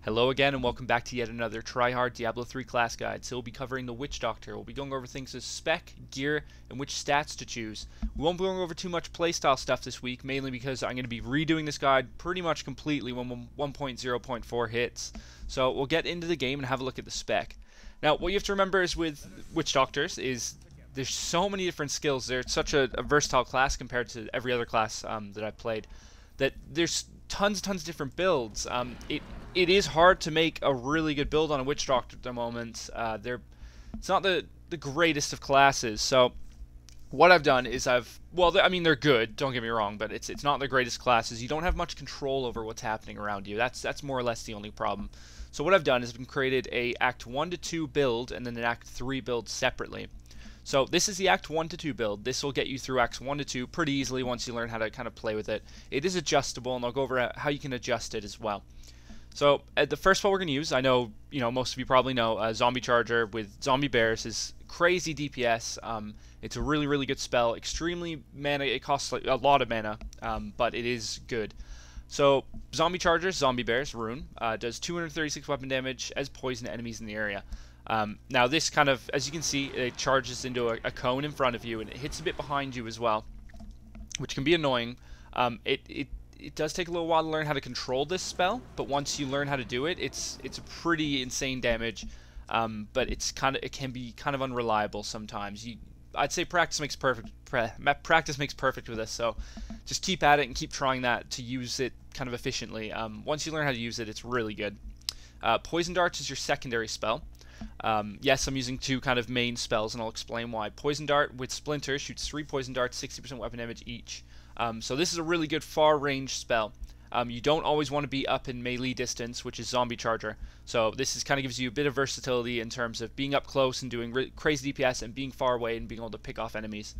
Hello again and welcome back to yet another TryHard Diablo 3 class guide. So we'll be covering the Witch Doctor. We'll be going over things as spec, gear, and which stats to choose. We won't be going over too much playstyle stuff this week, mainly because I'm going to be redoing this guide pretty much completely when 1.0.4 hits. So we'll get into the game and have a look at the spec. Now what you have to remember is with Witch Doctors is there's so many different skills. They're such a versatile class compared to every other class that I've played that there's tons of different builds. It is hard to make a really good build on a Witch Doctor at the moment. It's not the greatest of classes. So what I've done is I mean they're good, don't get me wrong, but it's not the greatest classes. You don't have much control over what's happening around you. That's more or less the only problem. So what I've done is I've created a Act 1 to 2 build and then an Act 3 build separately. So this is the Act 1 to 2 build. This will get you through Acts 1 to 2 pretty easily once you learn how to kind of play with it. It is adjustable, and I'll go over how you can adjust it as well. So the first spell we're going to use, I know most of you probably know, Zombie Charger with Zombie Bears is crazy DPS. It's a really good spell. Extremely mana. It costs like a lot of mana, but it is good. So Zombie Charger, Zombie Bears, rune, does 236 weapon damage as poison to enemies in the area. Now this kind of, as you can see, it charges into a cone in front of you, and it hits a bit behind you as well, which can be annoying. It does take a little while to learn how to control this spell, but once you learn how to do it, it's a pretty insane damage. But it can be kind of unreliable sometimes. I'd say practice makes perfect. Practice makes perfect with this, so just keep at it and keep trying that to use it kind of efficiently. Once you learn how to use it, it's really good. Poison Darts is your secondary spell. Yes, I'm using two kind of main spells, and I'll explain why. Poison Dart with Splinter shoots 3 Poison Darts, 60% weapon damage each. So this is a really good far-range spell. You don't always want to be up in melee distance, which is Zombie Charger. So this kind of gives you a bit of versatility in terms of being up close and doing crazy DPS, and being far away and being able to pick off enemies.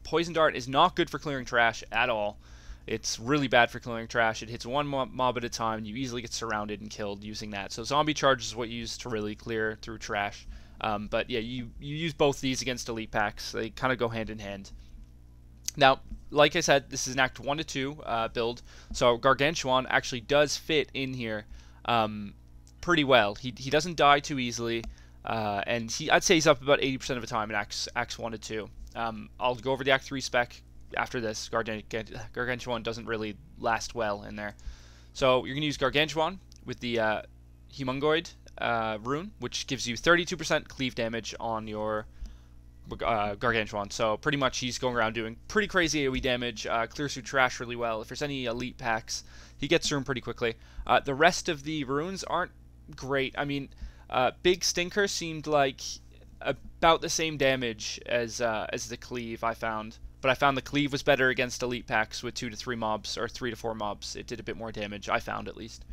Poison Dart is not good for clearing trash at all. It's really bad for clearing trash. It hits one mob at a time. You easily get surrounded and killed using that. So Zombie Charge is what you use to really clear through trash. But yeah, you use both these against elite packs. They kind of go hand in hand. Now, like I said, this is an Act 1 to 2 build. So Gargantuan actually does fit in here pretty well. He doesn't die too easily. And I'd say he's up about 80% of the time in Acts 1 to 2. I'll go over the Act 3 spec after this. Gargantuan doesn't really last well in there. So you're going to use Gargantuan with the Humungoid rune, which gives you 32% cleave damage on your Gargantuan. So pretty much he's going around doing pretty crazy AoE damage, clears through trash really well. If there's any elite packs, he gets through them pretty quickly. The rest of the runes aren't great. I mean, Big Stinker seemed like about the same damage as the cleave, I found. But I found the cleave was better against elite packs with 2 to 3 mobs, or 3 to 4 mobs. It did a bit more damage, I found at least.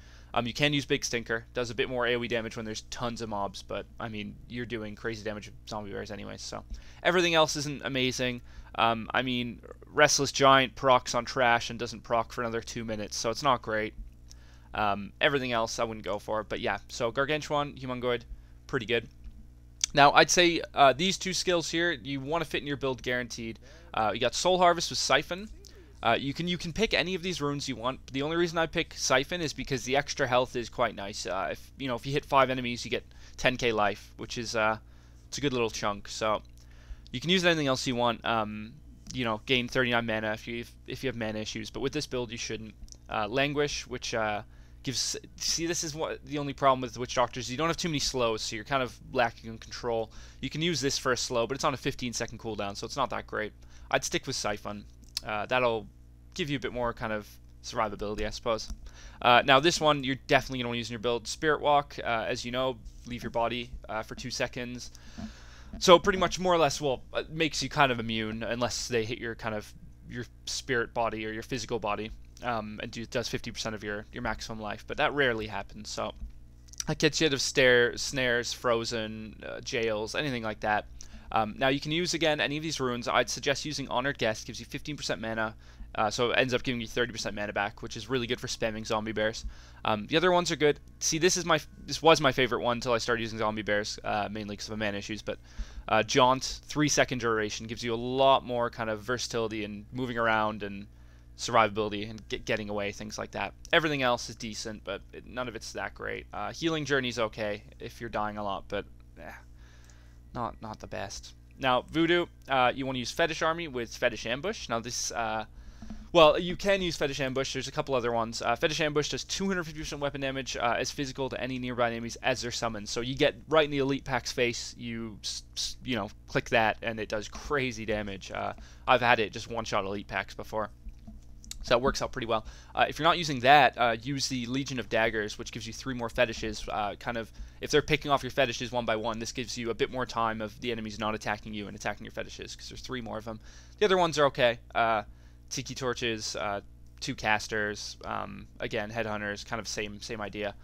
You can use Big Stinker. Does a bit more AoE damage when there's tons of mobs, but I mean, you're doing crazy damage with Zombie Bears anyways, so. Everything else isn't amazing. I mean, Restless Giant procs on trash and doesn't proc for another 2 minutes, so it's not great. Everything else I wouldn't go for, but yeah. So Gargantuan, Humungoid, pretty good. Now, I'd say these two skills here, you want to fit in your build guaranteed. You got Soul Harvest with Siphon. You can pick any of these runes you want. The only reason I pick Siphon is because the extra health is quite nice. If you hit 5 enemies, you get 10k life, which is it's a good little chunk. So you can use anything else you want. Gain 39 mana if you have mana issues, but with this build you shouldn't. Languish, which this is the only problem with the Witch Doctors. You don't have too many slows, so you're kind of lacking in control. You can use this for a slow, but it's on a 15-second cooldown, so it's not that great. I'd stick with Siphon. That'll give you a bit more kind of survivability, I suppose. Now this one you're definitely going to want to use in your build. Spirit Walk, as you know, leave your body for 2 seconds. So pretty much more or less, well, it makes you kind of immune unless they hit your spirit body or your physical body. And does 50% of your maximum life, but that rarely happens. So that gets you out of snares, frozen, jails, anything like that. Now you can use again any of these runes. I'd suggest using Honored Guest. Gives you 15% mana, so it ends up giving you 30% mana back, which is really good for spamming Zombie Bears. The other ones are good. See, this was my favorite one until I started using Zombie Bears, mainly because of mana issues. But Jaunt, 3-second duration, gives you a lot more kind of versatility and moving around and survivability and getting away, things like that. Everything else is decent, but none of it's that great. Healing Journey's okay if you're dying a lot, but not the best. Now, Voodoo, you want to use Fetish Army with Fetish Ambush. Now this, well, you can use Fetish Ambush. There's a couple other ones. Fetish Ambush does 250% weapon damage as physical to any nearby enemies as they're summoned. So you get right in the Elite Pack's face, you know, click that, and it does crazy damage. I've had it just one-shot Elite Packs before. So that works out pretty well. If you're not using that, use the Legion of Daggers, which gives you 3 more fetishes. Kind of, if they're picking off your fetishes one by one, this gives you a bit more time of the enemies not attacking you and attacking your fetishes, because there's 3 more of them. The other ones are okay. Tiki Torches, 2 Casters, again, Headhunters, kind of same idea.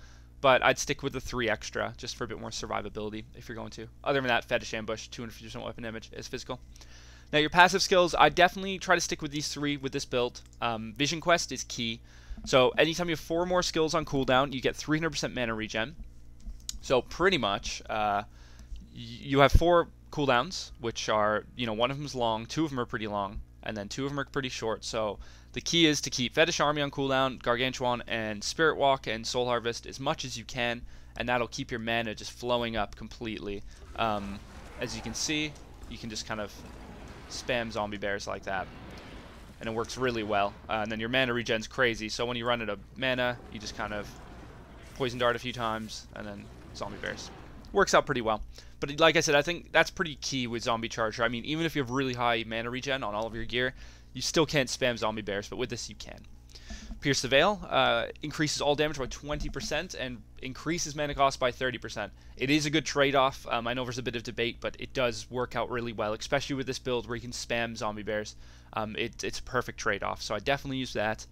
But I'd stick with the 3 extra, just for a bit more survivability, if you're going to. Other than that, Fetish Ambush, 250% weapon damage is physical. Now, your passive skills, I definitely try to stick with these 3 with this build. Vision Quest is key. So anytime you have 4 more skills on cooldown, you get 300% mana regen. So pretty much, you have 4 cooldowns, which are, you know, one of them is long, 2 of them are pretty long, and then 2 of them are pretty short. So the key is to keep Fetish Army on cooldown, Gargantuan, and Spirit Walk and Soul Harvest as much as you can, and that'll keep your mana just flowing up completely. As you can see, you can just kind of spam zombie bears like that, and it works really well. And then your mana regen's crazy, so when you run out of mana, you just kind of poison dart a few times, and then zombie bears. Works out pretty well. But like I said, I think that's pretty key with Zombie Charger. I mean, even if you have really high mana regen on all of your gear, you still can't spam zombie bears, but with this you can. Pierce the Veil increases all damage by 20% and increases mana cost by 30%. It is a good trade-off. I know there's a bit of debate, but it does work out really well, especially with this build where you can spam zombie bears. It's a perfect trade-off, so I definitely use that.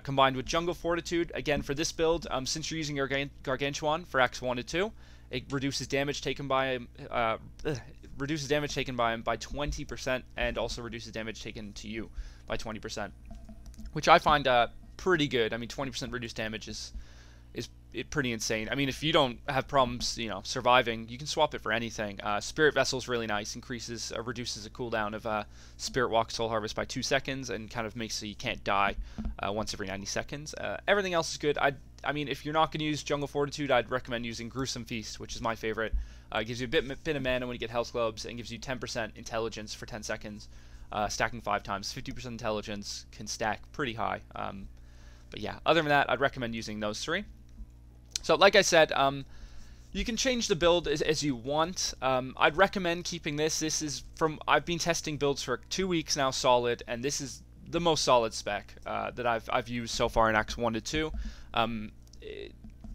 Combined with Jungle Fortitude, again for this build, since you're using Gargantuan for Acts 1 to 2, it reduces damage taken by him. Reduces damage taken by him by 20%, and also reduces damage taken to you by 20%, which I find pretty good. I mean, 20% reduced damage is pretty insane. I mean, if you don't have problems, you know, surviving, you can swap it for anything. Spirit Vessel is really nice. Reduces the cooldown of Spirit Walk, Soul Harvest by 2 seconds, and kind of makes so you can't die once every 90 seconds. Everything else is good. I mean, if you're not going to use Jungle Fortitude, I'd recommend using Gruesome Feast, which is my favorite. Gives you a bit of mana when you get health globes, and gives you 10% intelligence for 10 seconds, stacking 5 times. 50% intelligence can stack pretty high. But yeah, other than that, I'd recommend using those 3. So like I said, you can change the build as you want. I'd recommend keeping this. This is I've been testing builds for 2 weeks now solid, and this is the most solid spec that I've used so far in Acts 1 to 2.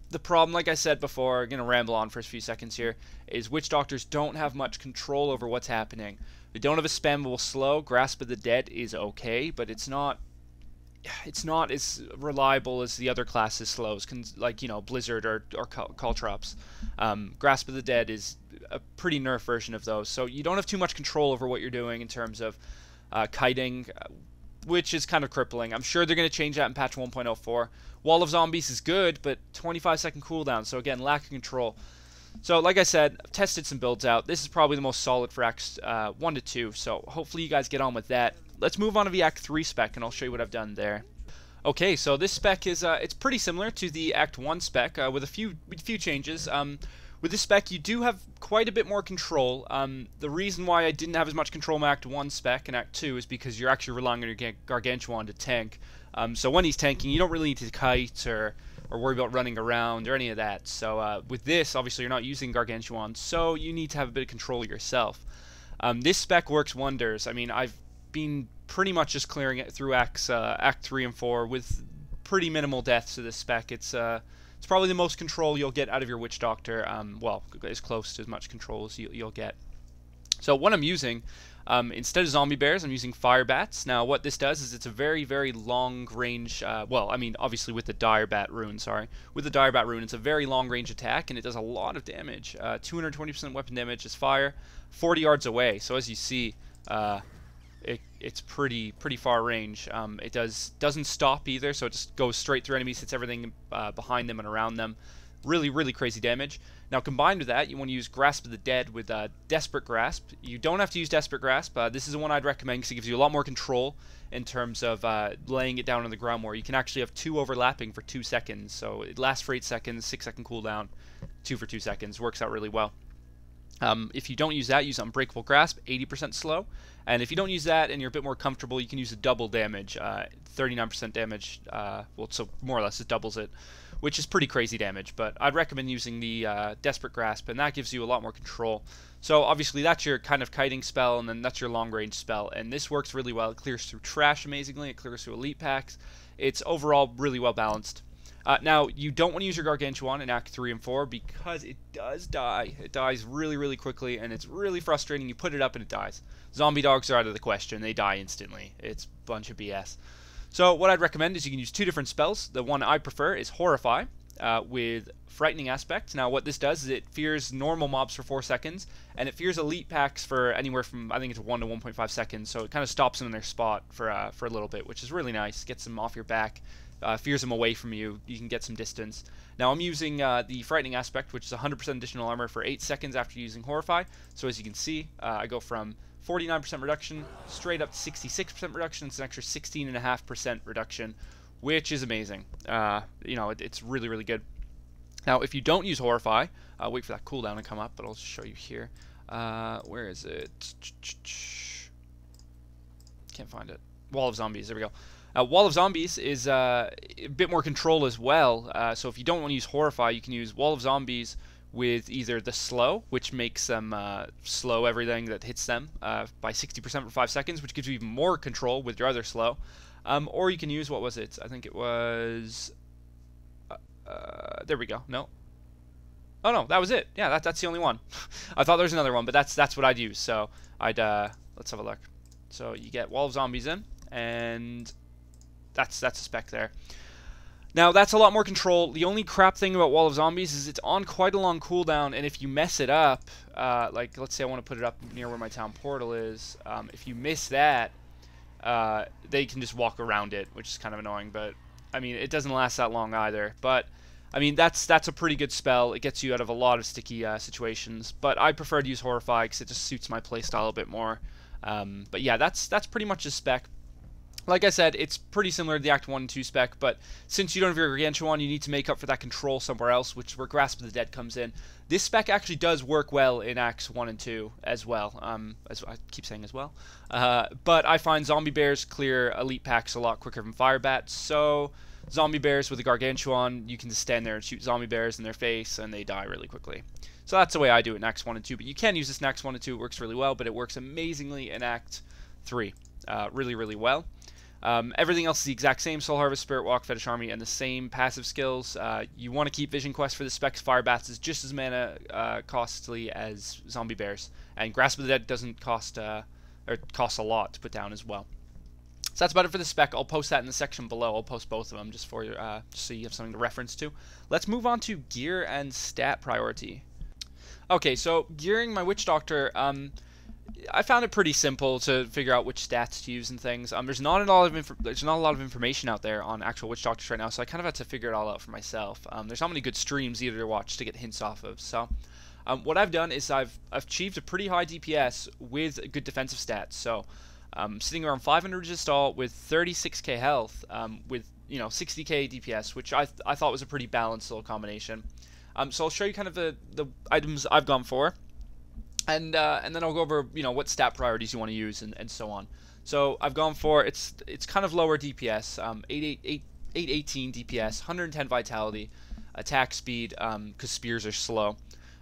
The problem, like I said before, I'm going to ramble on for a few seconds here, is Witch Doctors don't have much control over what's happening. They don't have a spammable slow. Grasp of the Dead is okay, but it's not as reliable as the other classes' slows, like, you know, Blizzard or Caltrops. Grasp of the Dead is a pretty nerf version of those, so you don't have too much control over what you're doing in terms of kiting, which is kind of crippling. I'm sure they're going to change that in patch 1.04. Wall of Zombies is good, but 25-second cooldown, so again, lack of control. So, like I said, I've tested some builds out. This is probably the most solid for Acts 1 to 2, so hopefully you guys get on with that. Let's move on to the Act 3 spec, and I'll show you what I've done there. Okay, so this spec is it's pretty similar to the Act 1 spec with a few changes. With this spec, you do have quite a bit more control. The reason why I didn't have as much control in my Act 1 spec and Act 2 is because you're actually relying on your Gargantuan to tank. So when he's tanking, you don't really need to kite or worry about running around or any of that. So with this, obviously you're not using Gargantuan, so you need to have a bit of control yourself. This spec works wonders. I mean, I've been pretty much just clearing it through Act 3 and 4 with pretty minimal deaths to this spec. It's probably the most control you'll get out of your Witch Doctor. Well, as close to as much control as you'll get. So what I'm using, instead of zombie bears, I'm using Firebats. Now what this does is it's a very, very long range, well, I mean, obviously with the Direbat rune, with the Direbat rune, it's a very long range attack, and it does a lot of damage. 220% weapon damage is fire, 40 yards away. So as you see, it's pretty far range. It doesn't stop either, so it just goes straight through enemies, hits everything behind them and around them. Really, really crazy damage. Now, combined with that, you want to use Grasp of the Dead with Desperate Grasp. You don't have to use Desperate Grasp. This is the one I'd recommend because it gives you a lot more control in terms of laying it down on the ground more. You can actually have 2 overlapping for 2 seconds. So it lasts for 8 seconds, 6-second cooldown, 2 for 2 seconds. Works out really well. If you don't use that, use Unbreakable Grasp, 80% slow. And if you don't use that and you're a bit more comfortable, you can use a double damage, 39% damage. Well, so more or less it doubles it, which is pretty crazy damage. But I'd recommend using the Desperate Grasp, and that gives you a lot more control. So obviously that's your kind of kiting spell, and then that's your long range spell. And this works really well. It clears through trash amazingly. It clears through elite packs. It's overall really well balanced. Now, you don't want to use your Gargantuan in Act 3 and 4 because it does die. It dies really, really quickly, and it's really frustrating. You put it up and it dies. Zombie dogs are out of the question. They die instantly. It's a bunch of BS. So what I'd recommend is you can use 2 different spells. The one I prefer is Horrify with Frightening Aspect. Now, what this does is it fears normal mobs for 4 seconds, and it fears elite packs for anywhere from, I think it's 1 to 1.5 seconds, so it kind of stops them in their spot for a little bit, which is really nice. Gets them off your back. Fears them away from you. You can get some distance. Now I'm using the Frightening Aspect, which is 100% additional armor for 8 seconds after using Horrify. So as you can see, I go from 49% reduction straight up to 66% reduction. It's an extra 16.5% reduction, which is amazing. You know, it's really, really good. Now if you don't use Horrify, wait for that cooldown to come up, but I'll just show you here. Where is it? Can't find it. Wall of Zombies. There we go. Wall of Zombies is a bit more control as well, so if you don't want to use Horrify, you can use Wall of Zombies with either the Slow, which makes them slow everything that hits them by 60% for 5 seconds, which gives you even more control with your other Slow, or you can use, what was it? I think it was, there we go, no. Oh no, that was it. Yeah, that's the only one. I thought there was another one, but that's what I'd use, so I'd, let's have a look. So you get Wall of Zombies in, and that's a spec there. Now that's a lot more control. The only crap thing about Wall of Zombies is it's on quite a long cooldown, and if you mess it up, like let's say I want to put it up near where my town portal is, if you miss that, they can just walk around it, which is kind of annoying. But I mean, it doesn't last that long either. But I mean, that's a pretty good spell. It gets you out of a lot of sticky situations. But I prefer to use Horrify because it just suits my playstyle a bit more. But yeah, that's pretty much a spec. Like I said, it's pretty similar to the Act 1 and 2 spec, but since you don't have your Gargantuan, you need to make up for that control somewhere else, which is where Grasp of the Dead comes in. This spec actually does work well in Acts 1 and 2 as well, as I keep saying as well. But I find Zombie Bears clear elite packs a lot quicker than Firebats, so Zombie Bears with a Gargantuan, you can just stand there and shoot Zombie Bears in their face, and they die really quickly. So that's the way I do it in Acts 1 and 2, but you can use this in Acts 1 and 2, it works really well, but it works amazingly in Act 3. Really, really well. Everything else is the exact same: Soul Harvest, Spirit Walk, Fetish Army, and the same passive skills. You want to keep Vision Quest for the specs. Firebats is just as mana costly as Zombie Bears, and Grasp of the Dead doesn't cost or costs a lot to put down as well. So that's about it for the spec. I'll post that in the section below. I'll post both of them just for just so you have something to reference to. Let's move on to gear and stat priority. Okay, so gearing my Witch Doctor. I found it pretty simple to figure out which stats to use and things. There's not a lot of information out there on actual Witch Doctors right now, so I kind of had to figure it all out for myself. There's not many good streams either to watch to get hints off of. So what I've done is I've achieved a pretty high DPS with good defensive stats. So sitting around 500 resist all with 36k health, with 60k DPS, which I thought was a pretty balanced little combination. So I'll show you kind of the items I've gone for. And then I'll go over what stat priorities you want to use and so on. So I've gone for it's kind of lower DPS, 818 DPS, 110 vitality, attack speed because spears are slow,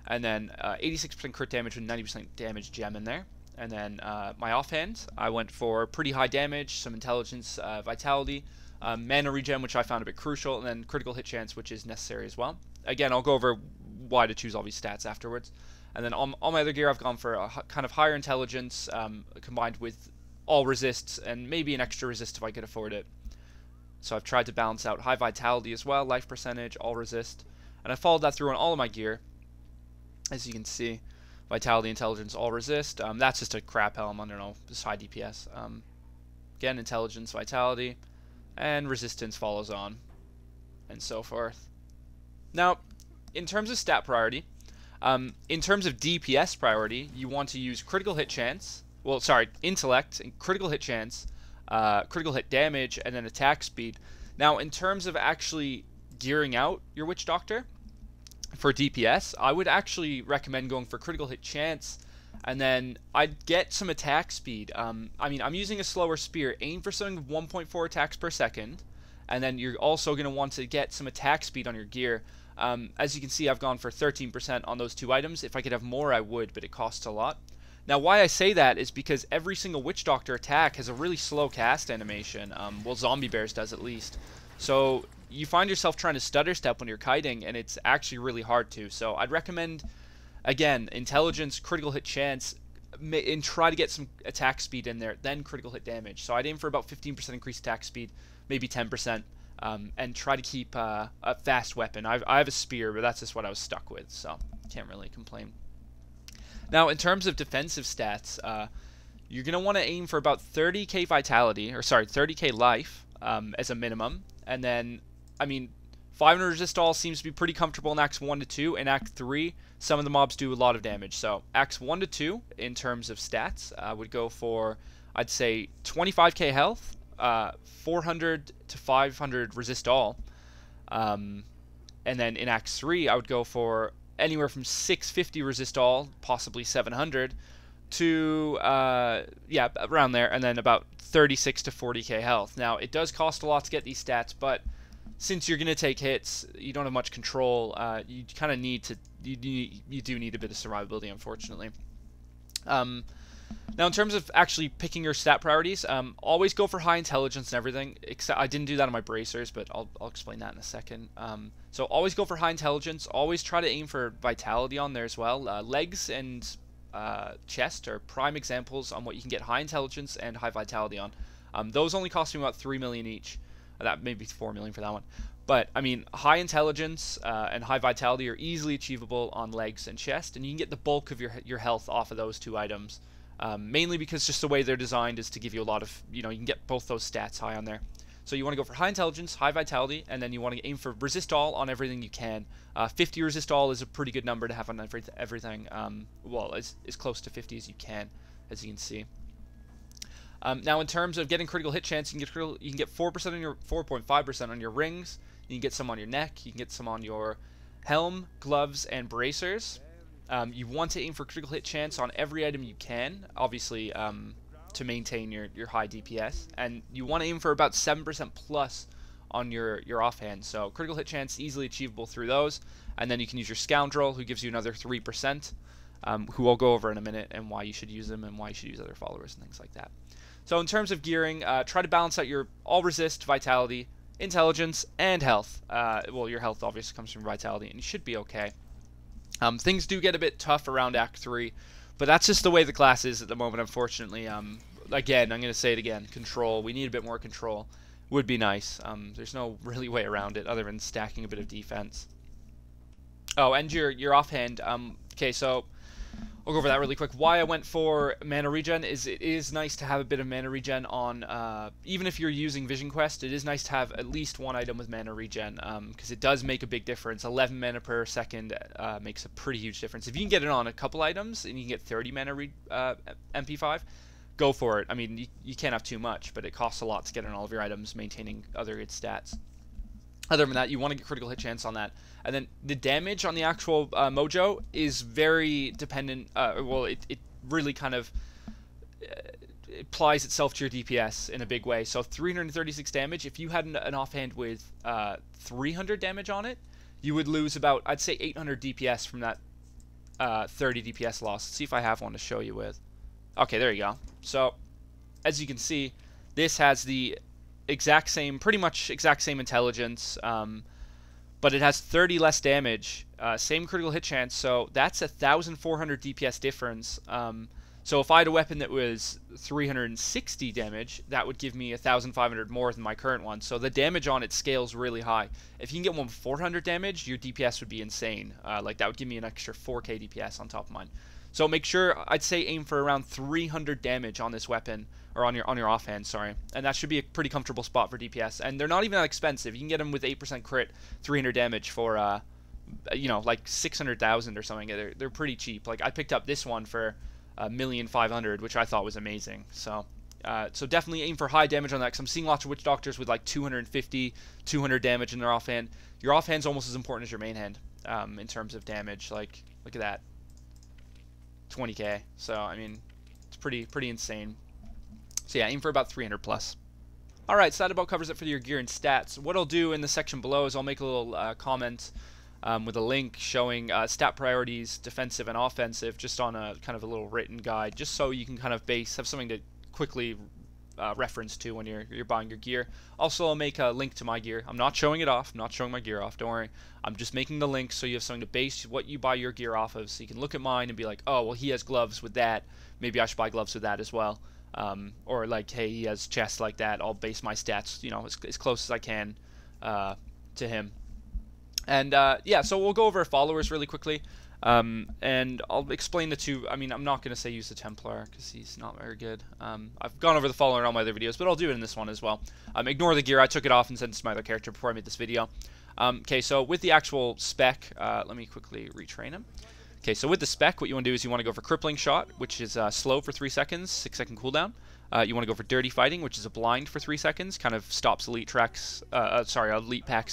and then 86% crit damage with 90% damage gem in there. And then my offhand, I went for pretty high damage, some intelligence, vitality, mana regen, which I found a bit crucial, and then critical hit chance, which is necessary as well. Again, I'll go over why to choose all these stats afterwards. And then all my other gear, I've gone for a kind of higher intelligence combined with all resists and maybe an extra resist if I could afford it. So I've tried to balance out high vitality as well, life percentage, all resist. And I followed that through on all of my gear. As you can see, vitality, intelligence, all resist. That's just a crap helm, I don't know, just high DPS. Again, intelligence, vitality, and resistance follows on, and so forth. Now, in terms of stat priority, in terms of DPS priority, you want to use critical hit chance. Well, sorry, intellect and critical hit chance, critical hit damage, and then attack speed. Now, in terms of actually gearing out your Witch Doctor for DPS, I would actually recommend going for critical hit chance, and then I'd get some attack speed. I mean, I'm using a slower spear. Aim for something with 1.4 attacks per second, and then you're also going to want to get some attack speed on your gear. As you can see, I've gone for 13% on those two items. If I could have more, I would, but it costs a lot. Now, why I say that is because every single Witch Doctor attack has a really slow cast animation. Well, Zombie Bears does at least. So you find yourself trying to stutter step when you're kiting, and it's actually really hard to. So I'd recommend, again, intelligence, critical hit chance, and try to get some attack speed in there, then critical hit damage. So I'd aim for about 15% increased attack speed, maybe 10%, and try to keep a fast weapon. I have a spear, but that's just what I was stuck with, so can't really complain. Now, in terms of defensive stats, you're going to want to aim for about 30k vitality, or sorry, 30k life as a minimum. And then, I mean, 500 resist all seems to be pretty comfortable in Acts 1 to 2. In Act 3, some of the mobs do a lot of damage. So, Acts 1 to 2, in terms of stats, would go for, I'd say, 25k health, 400 to 500 resist all. And then in Act 3, I would go for anywhere from 650 resist all, possibly 700, to yeah, around there, and then about 36 to 40k health. Now, it does cost a lot to get these stats, but since you're going to take hits, you don't have much control. You kind of need to, you do need a bit of survivability, unfortunately. Now, in terms of actually picking your stat priorities, always go for high intelligence and everything. Except I didn't do that on my bracers, but I'll explain that in a second. So always go for high intelligence. Always try to aim for vitality on there as well. Legs and chest are prime examples on what you can get high intelligence and high vitality on. Those only cost me about 3 million each. That maybe 4 million for that one. But I mean, high intelligence and high vitality are easily achievable on legs and chest, and you can get the bulk of your health off of those two items. Mainly because just the way they're designed is to give you a lot of, you know, you can get both those stats high on there. So you want to go for high intelligence, high vitality, and then you want to aim for resist all on everything you can. 50 resist all is a pretty good number to have on everything. Well, as close to 50 as you can see. Now, in terms of getting critical hit chance, you can get 4% on your 4.5% on your rings. You can get some on your neck. You can get some on your helm, gloves, and bracers. You want to aim for critical hit chance on every item you can, obviously, to maintain your high DPS, and you want to aim for about 7% plus on your offhand. So critical hit chance easily achievable through those, and then you can use your Scoundrel, who gives you another 3%, who I'll go over in a minute, and why you should use them and why you should use other followers and things like that. So in terms of gearing, try to balance out your all resist, vitality, intelligence, and health. Well, your health obviously comes from vitality, and you should be okay. Things do get a bit tough around Act 3, but that's just the way the class is at the moment, unfortunately. Again, I'm going to say it again, control. We need a bit more control. Would be nice. There's no really way around it other than stacking a bit of defense. Oh, and your offhand. Okay, so I'll go over that really quick. Why I went for mana regen is it is nice to have a bit of mana regen on, even if you're using Vision Quest, it is nice to have at least one item with mana regen, because it does make a big difference. 11 mana per second makes a pretty huge difference. If you can get it on a couple items and you can get 30 mana MP5, go for it. I mean, you can't have too much, but it costs a lot to get on all of your items, maintaining other good stats. Other than that, you want to get critical hit chance on that. And then the damage on the actual Mojo is very dependent. Well, it really kind of applies itself to your DPS in a big way. So 336 damage, if you had an offhand with 300 damage on it, you would lose about, I'd say, 800 DPS from that 30 DPS loss. Let's see if I have one to show you with. Okay, there you go. So, as you can see, this has the exact same, pretty much exact same intelligence, but it has 30 less damage, same critical hit chance, so that's 1,400 DPS difference. So if I had a weapon that was 360 damage, that would give me 1,500 more than my current one, so the damage on it scales really high. If you can get one with 400 damage, your DPS would be insane. Like, that would give me an extra 4k DPS on top of mine. So make sure, I'd say aim for around 300 damage on this weapon, or on your offhand, sorry. And that should be a pretty comfortable spot for DPS. And they're not even that expensive. You can get them with 8% crit, 300 damage for you know, like 600,000 or something. They're pretty cheap. Like, I picked up this one for 1,500,000, which I thought was amazing. So definitely aim for high damage on that, because I'm seeing lots of Witch Doctors with like 250, 200 damage in their offhand. Your offhand's almost as important as your main hand in terms of damage. Like, look at that, 20k. So I mean, it's pretty insane. So yeah, aim for about 300 plus. Alright, so that about covers it for your gear and stats. What I'll do in the section below is I'll make a little comment with a link showing stat priorities, defensive and offensive, just on a kind of a little written guide, just so you can kind of have something to quickly reference to when you're buying your gear. Also, I'll make a link to my gear. I'm not showing it off. I'm not showing my gear off. Don't worry. I'm just making the link so you have something to base what you buy your gear off of, so you can look at mine and be like, oh, well, he has gloves with that. Maybe I should buy gloves with that as well. Or like, hey, he has chests like that. I'll base my stats, you know, as close as I can to him. And yeah, so we'll go over followers really quickly. And I'll explain the two. I mean, I'm not going to say use the Templar because he's not very good. I've gone over the follower in all my other videos, but I'll do it in this one as well. Ignore the gear. I took it off and sent it to my other character before I made this video. Okay, so with the actual spec, let me quickly retrain him. Okay, so with the spec, what you want to do is you want to go for Crippling Shot, which is slow for 3 seconds, 6-second cooldown. You want to go for Dirty Fighting, which is a blind for 3 seconds, kind of stops elite packs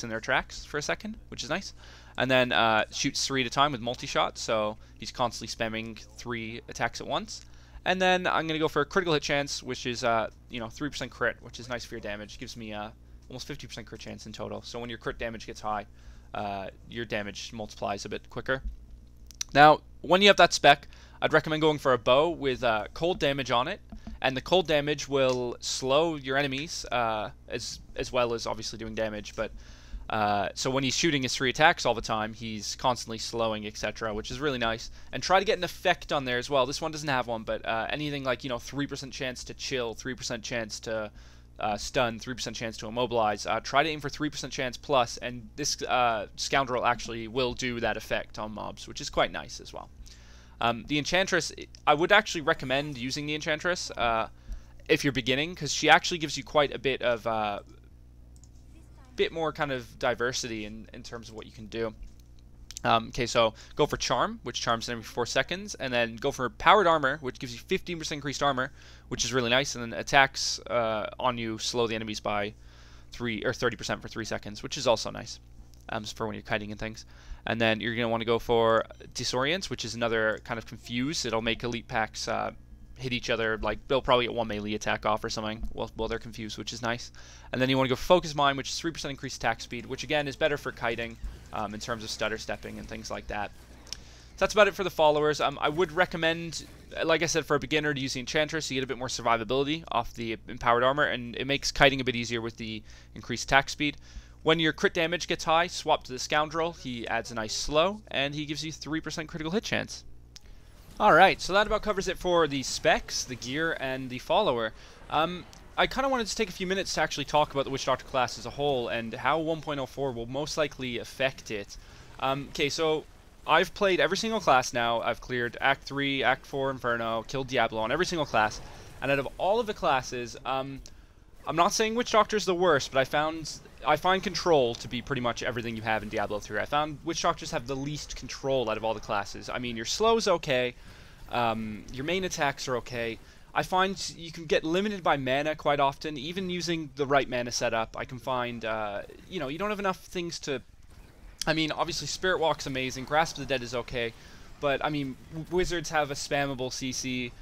in their tracks for a second, which is nice. And then shoots 3 at a time with multi-shot, so he's constantly spamming 3 attacks at once. And then I'm going to go for a critical hit chance, which is you know, 3% crit, which is nice for your damage. Gives me almost 50% crit chance in total. So when your crit damage gets high, your damage multiplies a bit quicker. Now, when you have that spec, I'd recommend going for a bow with cold damage on it, and the cold damage will slow your enemies as well as obviously doing damage. But so when he's shooting his 3 attacks all the time, he's constantly slowing, etc., which is really nice. And try to get an effect on there as well. This one doesn't have one, but anything like, you know, 3% chance to chill, 3% chance to stun, 3% chance to immobilize. Try to aim for 3% chance plus, and this Scoundrel actually will do that effect on mobs, which is quite nice as well. The Enchantress, I would actually recommend using the Enchantress if you're beginning, because she actually gives you quite a bit of bit more kind of diversity in terms of what you can do. Okay, so go for Charm, which charms every 4 seconds, and then go for Powered Armor, which gives you 15% increased armor, which is really nice, and then attacks on you slow the enemies by 30% for 3 seconds, which is also nice for when you're kiting and things. And then you're going to want to go for Disorients, which is another kind of confuse. It'll make elite packs hit each other, like they'll probably get 1 melee attack off or something while they're confused, which is nice. And then you want to go Focus Mine, which is 3% increased attack speed, which again is better for kiting in terms of stutter stepping and things like that. So that's about it for the followers. I would recommend, like I said, for a beginner to use the Enchantress. You get a bit more survivability off the Empowered Armor, and it makes kiting a bit easier with the increased attack speed. When your crit damage gets high, swap to the Scoundrel. He adds a nice slow, and he gives you 3% critical hit chance. Alright, so that about covers it for the specs, the gear, and the follower. I kind of wanted to take a few minutes to actually talk about the Witch Doctor class as a whole, and how 1.04 will most likely affect it. Okay, so I've played every single class now. I've cleared Act 3, Act 4, Inferno, killed Diablo on every single class, and out of all of the classes, I'm not saying Witch Doctor is the worst, but I find Control to be pretty much everything you have in Diablo 3. I found Witch Doctors have the least control out of all the classes. I mean, your slow's okay, your main attacks are okay. I find you can get limited by mana quite often, even using the right mana setup. I can find, you know, you don't have enough things to... I mean, obviously Spirit Walk's amazing, Grasp of the Dead is okay, but, I mean, Wizards have a spammable CC,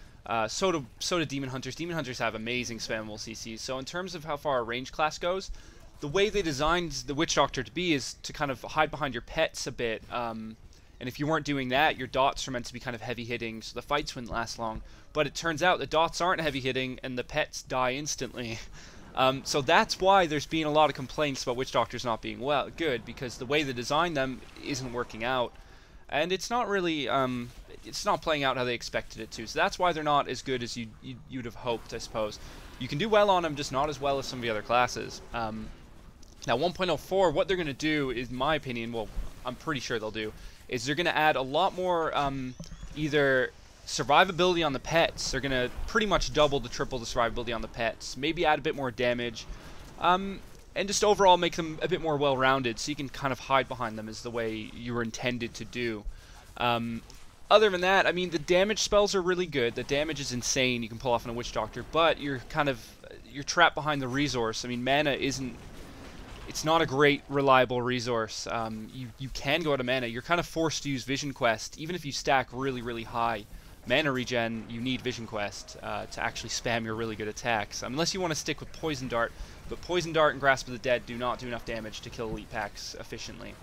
so do Demon Hunters. Demon Hunters have amazing spammable CCs, so in terms of how far a range class goes, the way they designed the Witch Doctor to be is to kind of hide behind your pets a bit, and if you weren't doing that, your dots are meant to be kind of heavy-hitting, so the fights wouldn't last long. But it turns out the dots aren't heavy-hitting, and the pets die instantly. So that's why there's been a lot of complaints about Witch Doctors not being good, because the way they designed them isn't working out. And it's not really, it's not playing out how they expected it to. So that's why they're not as good as you'd have hoped, I suppose. You can do well on them, just not as well as some of the other classes. Now 1.04, what they're going to do, in my opinion, well, I'm pretty sure they'll do, is they're going to add a lot more either survivability on the pets. They're going to pretty much double to triple the survivability on the pets. Maybe add a bit more damage. and just overall make them a bit more well-rounded, so you can kind of hide behind them is the way you were intended to do. Other than that, I mean, the damage spells are really good. The damage is insane you can pull off on a Witch Doctor, but you're trapped behind the resource. I mean, mana isn't... It's not a great, reliable resource. You can go out of mana. You're kind of forced to use Vision Quest. Even if you stack really, really high mana regen, you need Vision Quest to actually spam your really good attacks. Unless you want to stick with Poison Dart, but Poison Dart and Grasp of the Dead do not do enough damage to kill elite packs efficiently.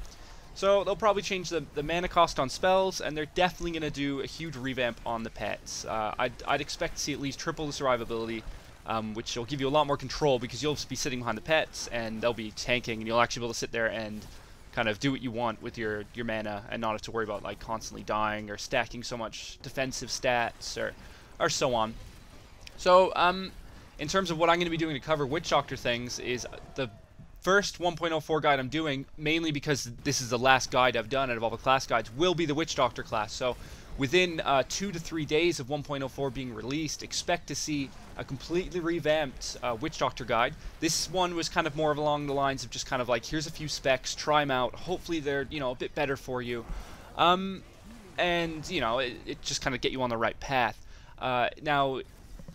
So they'll probably change the mana cost on spells, and they're definitely going to do a huge revamp on the pets. I'd expect to see at least triple the survivability, which will give you a lot more control because you'll be sitting behind the pets, and they'll be tanking, and you'll actually be able to sit there and kind of do what you want with your mana and not have to worry about like constantly dying or stacking so much defensive stats or so on. So in terms of what I'm going to be doing to cover Witch Doctor things is the first 1.04 guide I'm doing, mainly because this is the last guide I've done out of all the class guides, will be the Witch Doctor class. So within 2 to 3 days of 1.04 being released, expect to see a completely revamped Witch Doctor guide. This one was kind of more along the lines of just kind of like, here's a few specs, try them out. Hopefully they're, you know, a bit better for you. And, you know, it just kind of get you on the right path. Now,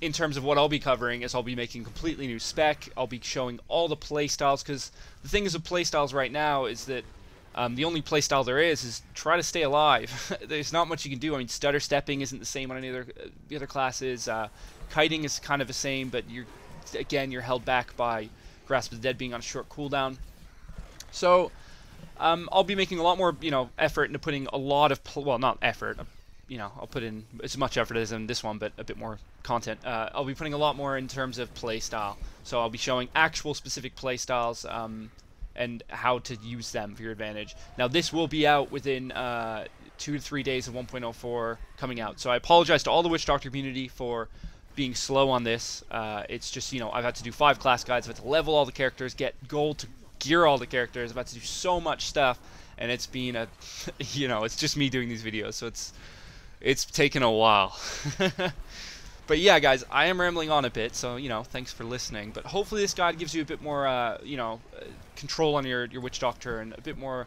in terms of what I'll be covering is I'll be making completely new spec. I'll be showing all the playstyles, because the thing is with playstyles right now is that the only playstyle there is try to stay alive. There's not much you can do. I mean, stutter stepping isn't the same on any other the other classes. Kiting is kind of the same, but you're held back by Grasp of the Dead being on a short cooldown. So I'll be making a lot more, you know, effort into putting a lot of well, not effort. You know, I'll put in as much effort as in this one, but a bit more content. I'll be putting a lot more in terms of playstyle. So I'll be showing actual specific playstyles and how to use them for your advantage. Now, this will be out within 2 to 3 days of 1.04 coming out. So I apologize to all the Witch Doctor community for being slow on this. It's just, you know, I've had to do 5 class guides. I've had to level all the characters, get gold to gear all the characters. I've had to do so much stuff, and it's been a, you know, it's just me doing these videos, so it's taken a while. But yeah, guys, I am rambling on a bit, so, you know, thanks for listening. But hopefully this guide gives you a bit more, you know, control on your Witch Doctor, and a bit more,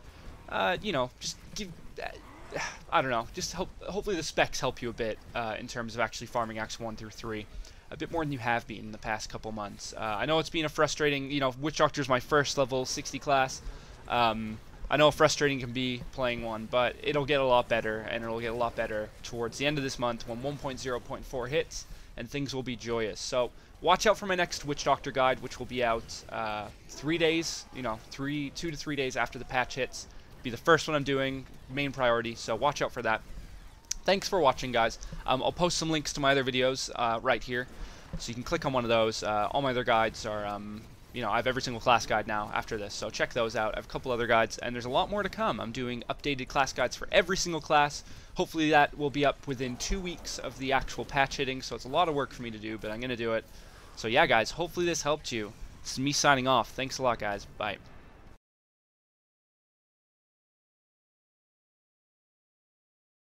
you know, just give, I don't know, just hopefully the specs help you a bit in terms of actually farming Acts 1 through 3. A bit more than you have been in the past couple months. I know it's been a frustrating, you know, Witch Doctor's my first level 60 class. I know how frustrating it can be playing one, but it'll get a lot better, and it'll get a lot better towards the end of this month when 1.0.4 hits, and things will be joyous. So watch out for my next Witch Doctor guide, which will be out 3 days, you know, 2 to 3 days after the patch hits. Be the first one I'm doing, main priority, so watch out for that. Thanks for watching, guys. I'll post some links to my other videos right here, so you can click on one of those. All my other guides are, you know, I have every single class guide now after this, so check those out. I have a couple other guides, and there's a lot more to come. I'm doing updated class guides for every single class. Hopefully that will be up within 2 weeks of the actual patch hitting, so it's a lot of work for me to do, but I'm going to do it. So yeah, guys, hopefully this helped you. This is me signing off. Thanks a lot, guys. Bye.